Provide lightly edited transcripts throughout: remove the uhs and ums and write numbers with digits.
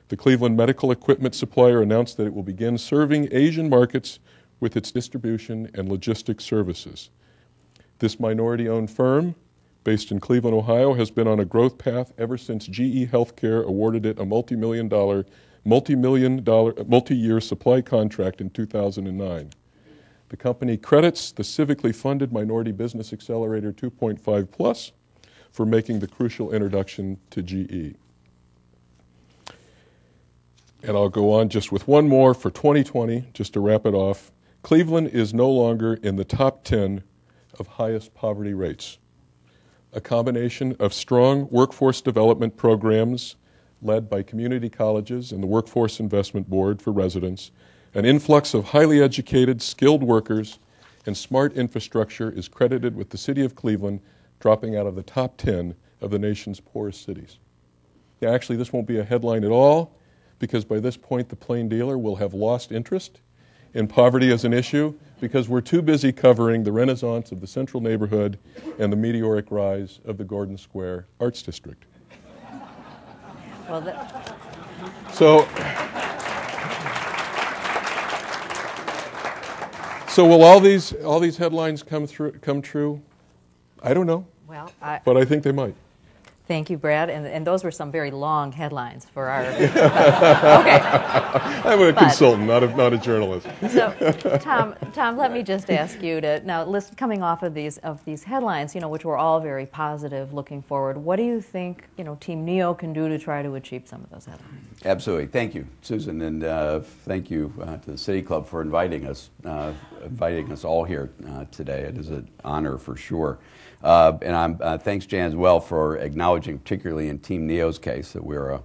The Cleveland medical equipment supplier announced that it will begin serving Asian markets with its distribution and logistics services. This minority-owned firm, based in Cleveland, Ohio, has been on a growth path ever since GE Healthcare awarded it a multi-year supply contract in 2009. The company credits the civically funded Minority Business Accelerator 2.5 Plus for making the crucial introduction to GE. And I'll go on just with one more for 2020, just to wrap it off. Cleveland is no longer in the top 10 of highest poverty rates. A combination of strong workforce development programs led by community colleges and the Workforce Investment Board for residents, an influx of highly educated, skilled workers, and smart infrastructure is credited with the city of Cleveland dropping out of the top 10 of the nation's poorest cities. Now, actually, this won't be a headline at all, because by this point, the plain dealer will have lost interest in poverty as an issue, because we're too busy covering the renaissance of the central neighborhood and the meteoric rise of the Gordon Square Arts District. Well, So will all these headlines come true? I don't know. Well, but I think they might. Thank you, Brad. And those were some very long headlines for our. Okay. I'm a consultant, not a journalist. So, Tom, let me just ask you to now. Coming off of these headlines, which were all very positive, looking forward. What do you think, Team NEO can do to try to achieve some of those headlines? Absolutely. Thank you, Susan, and thank you to the City Club for inviting us all here today. It is an honor for sure. And thanks, Jan, as well, for acknowledging, particularly in Team NEO's case, that we're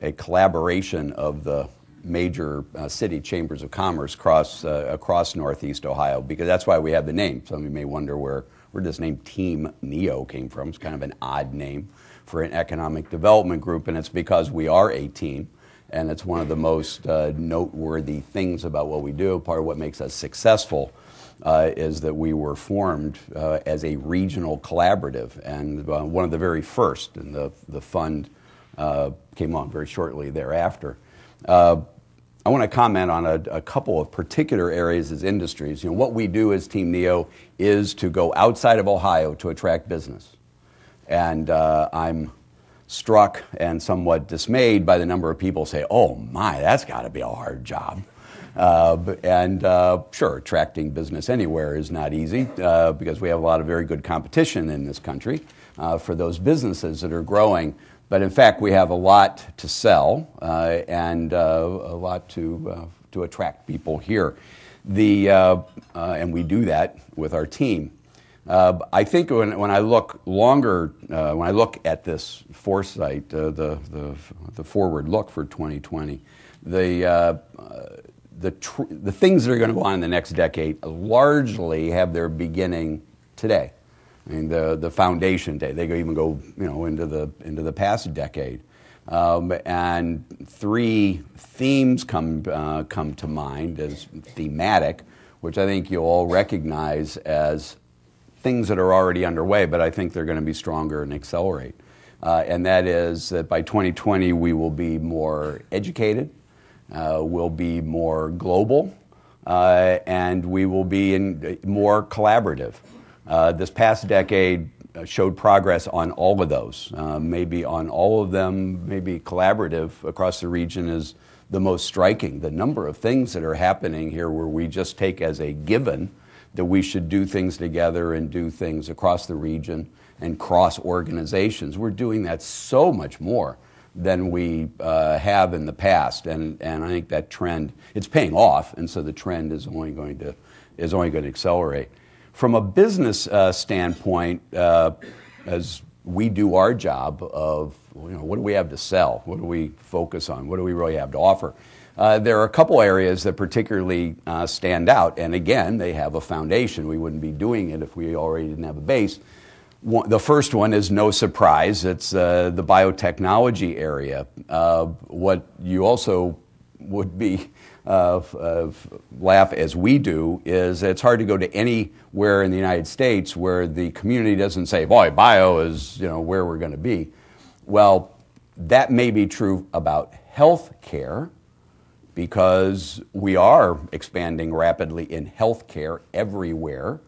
a collaboration of the major city chambers of commerce across Northeast Ohio, because that's why we have the name. Some of you may wonder where this name Team NEO came from. It's kind of an odd name for an economic development group, and it's because we are a team, and it's one of the most noteworthy things about what we do. Part of what makes us successful is that we were formed as a regional collaborative, and one of the very first, and the fund came on very shortly thereafter. I want to comment on a couple of particular areas as industries. What we do as Team NEO is to go outside of Ohio to attract business. And I'm struck and somewhat dismayed by the number of people say, oh my, that's got to be a hard job. Sure, attracting business anywhere is not easy because we have a lot of very good competition in this country for those businesses that are growing. But in fact, we have a lot to sell and a lot to attract people here. And we do that with our team. I think when I look at this foresight, the forward look for 2020, the things that are going to go on in the next decade largely have their beginning today. I mean, the foundation day. They even go into the past decade, and three themes come to mind as thematic, which I think you'll all recognize as things that are already underway, but I think they're going to be stronger and accelerate. And that is that by 2020 we will be more educated. We'll be more global, and we will be more collaborative. This past decade showed progress on all of those. Maybe on all of them, maybe collaborative across the region is the most striking. The number of things that are happening here where we just take as a given that we should do things together and do things across the region and cross organizations. We're doing that so much more than we have in the past, and I think that trend, it's paying off, and so the trend is only going to accelerate. From a business standpoint, as we do our job of what do we have to sell, what do we focus on, what do we really have to offer, there are a couple areas that particularly stand out, and again, they have a foundation. We wouldn't be doing it if we already didn't have a base. The first one is no surprise. It's the biotechnology area. What you also would be laugh as we do is it's hard to go to anywhere in the United States where the community doesn't say, boy, bio is where we're going to be. Well, that may be true about health care, because we are expanding rapidly in health care everywhere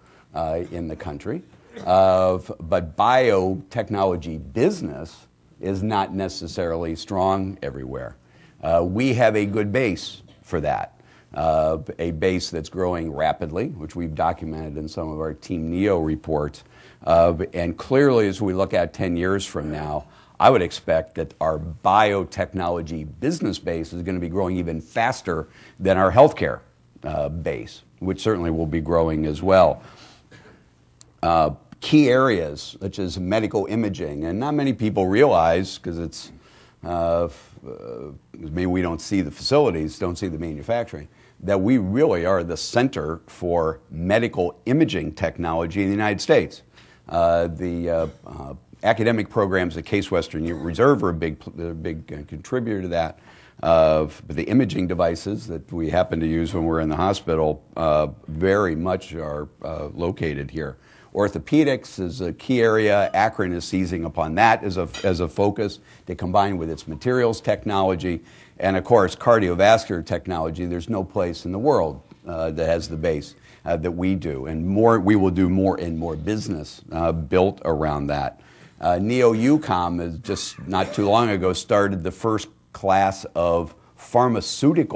in the country. But biotechnology business is not necessarily strong everywhere. We have a good base for that, a base that's growing rapidly, which we've documented in some of our Team NEO reports. And clearly, as we look at 10 years from now, I would expect that our biotechnology business base is going to be growing even faster than our healthcare base, which certainly will be growing as well. Key areas such as medical imaging, and not many people realize, because it's maybe we don't see the facilities, don't see the manufacturing, that we really are the center for medical imaging technology in the United States. The academic programs at Case Western Reserve are a big contributor to that. But the imaging devices that we happen to use when we're in the hospital very much are located here. Orthopedics is a key area. Akron is seizing upon that as a focus to combine with its materials technology. And of course, cardiovascular technology, there's no place in the world that has the base that we do. And we will do more and more business built around that. Neo-UCOM has just not too long ago started the first class of pharmacists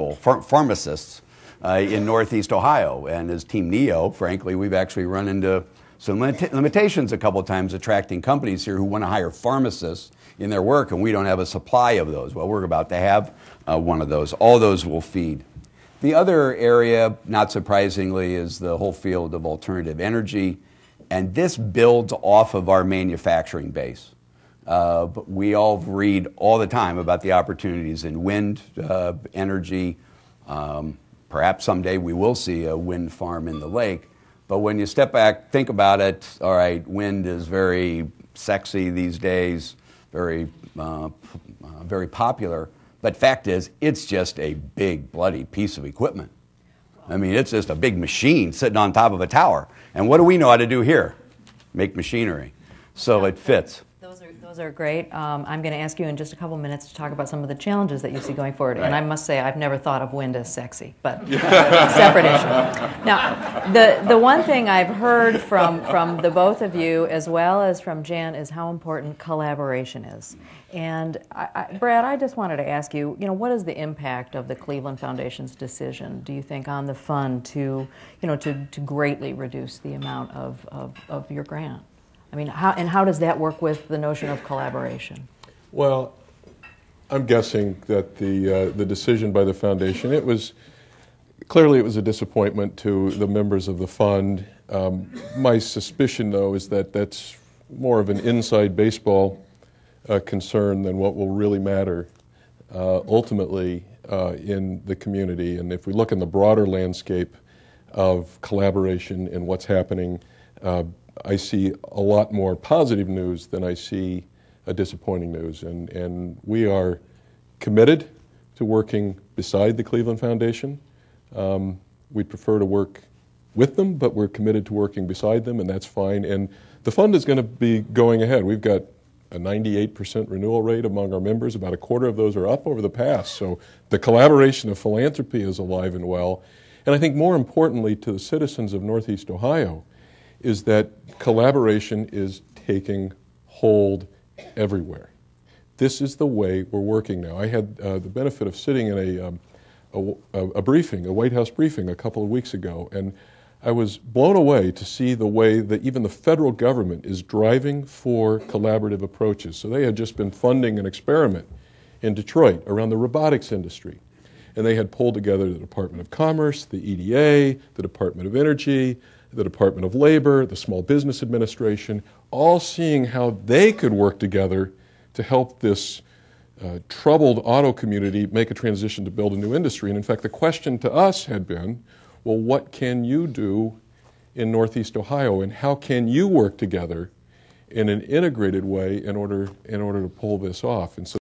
in Northeast Ohio. And as Team NEO, frankly, we've actually run into some limitations a couple of times attracting companies here who want to hire pharmacists in their work, and we don't have a supply of those. Well, we're about to have one of those. All those will feed. The other area, not surprisingly, is the whole field of alternative energy, and this builds off of our manufacturing base. But we all read all the time about the opportunities in wind energy. Perhaps someday we will see a wind farm in the lake. But when you step back, think about it, all right, wind is very sexy these days, very popular. But fact is, it's just a big, bloody piece of equipment. I mean, it's just a big machine sitting on top of a tower. And what do we know how to do here? Make machinery. So it fits. Those are great. I'm going to ask you in just a couple minutes to talk about some of the challenges that you see going forward. Right. And I must say, I've never thought of wind as sexy, but separate issue. Now, the one thing I've heard from the both of you, as well as from Jan, is how important collaboration is. And Brad, I just wanted to ask you, what is the impact of the Cleveland Foundation's decision, do you think, on the fund to greatly reduce the amount of your grant? I mean, how does that work with the notion of collaboration? Well, I'm guessing that the decision by the foundation, it was a disappointment to the members of the fund. My suspicion, though, is that that's more of an inside baseball concern than what will really matter ultimately in the community. And if we look in the broader landscape of collaboration and what's happening, I see a lot more positive news than I see disappointing news. And we are committed to working beside the Cleveland Foundation. We'd prefer to work with them, but we're committed to working beside them, and that's fine. And the fund is going to be going ahead. We've got a 98% renewal rate among our members. About a quarter of those are up over the past. So the collaboration of philanthropy is alive and well. And I think more importantly to the citizens of Northeast Ohio is that collaboration is taking hold everywhere. This is the way we're working now. I had the benefit of sitting in a briefing, a White House briefing a couple of weeks ago, and I was blown away to see the way that even the federal government is driving for collaborative approaches. So they had just been funding an experiment in Detroit around the robotics industry. And they had pulled together the Department of Commerce, the EDA, the Department of Energy, the Department of Labor, the Small Business Administration, all seeing how they could work together to help this troubled auto community make a transition to build a new industry. And in fact, the question to us had been, well, what can you do in Northeast Ohio, and how can you work together in an integrated way in order to pull this off? And so